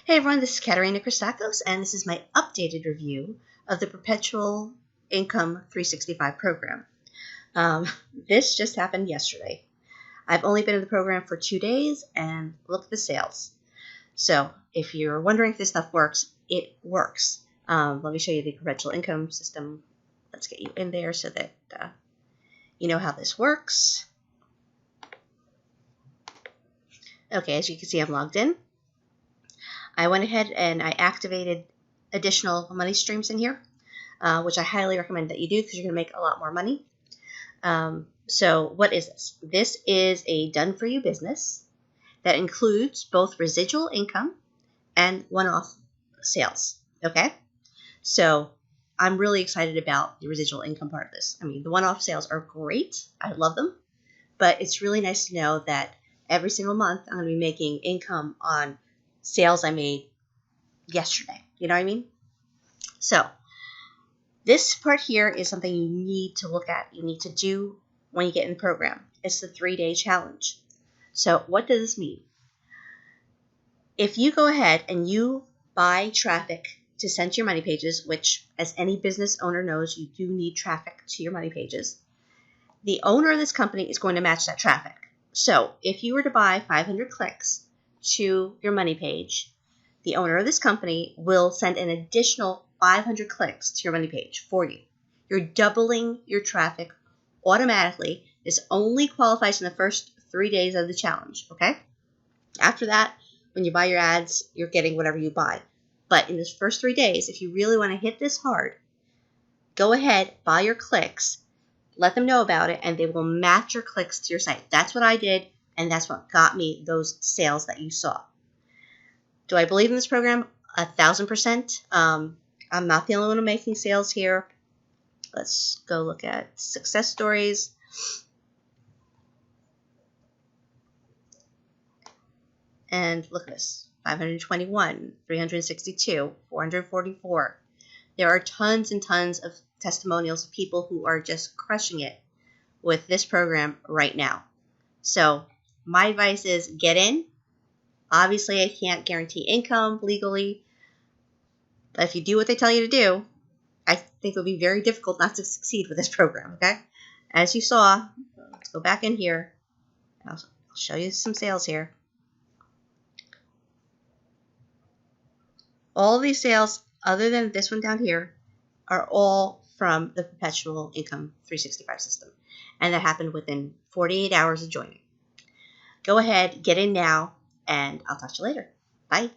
Hey everyone, this is Caterina Christakos, and this is my updated review of the Perpetual Income 365 program. This just happened yesterday. I've only been in the program for 2 days, and look at the sales. So if you're wondering if this stuff works, it works. Let me show you the Perpetual Income system. Let's get you in there so that you know how this works. Okay, as you can see, I'm logged in. I went ahead and I activated additional money streams in here, which I highly recommend that you do because you're going to make a lot more money. So what is this? This is a done-for-you business that includes both residual income and one-off sales, okay? So I'm really excited about the residual income part of this. I mean, the one-off sales are great. I love them. But it's really nice to know that every single month I'm going to be making income on sales I made yesterday. You know what I mean? So this part here is something you need to look at. You need to do when you get in the program. It's the 3-day challenge. So what does this mean? If you go ahead and you buy traffic to send to your money pages, which as any business owner knows, you do need traffic to your money pages, the owner of this company is going to match that traffic. So if you were to buy 500 clicks to your money page, the owner of this company will send an additional 500 clicks to your money page for you. You're doubling your traffic automatically. This only qualifies in the first 3 days of the challenge, okay? After that, when you buy your ads, you're getting whatever you buy. But in those first 3 days, if you really want to hit this hard, go ahead, buy your clicks, let them know about it, and they will match your clicks to your site. That's what I did, and that's what got me those sales that you saw. Do I believe in this program? 1,000%. I'm not the only one making sales here. Let's go look at success stories. And look at this. 521, 362, 444. There are tons and tons of testimonials of people who are just crushing it with this program right now. So my advice is get in. Obviously, I can't guarantee income legally, but if you do what they tell you to do, I think it would be very difficult not to succeed with this program, okay? As you saw, let's go back in here. I'll show you some sales here. All of these sales, other than this one down here, are all from the Perpetual Income 365 system. And that happened within 48 hours of joining. Go ahead, get in now, and I'll talk to you later. Bye.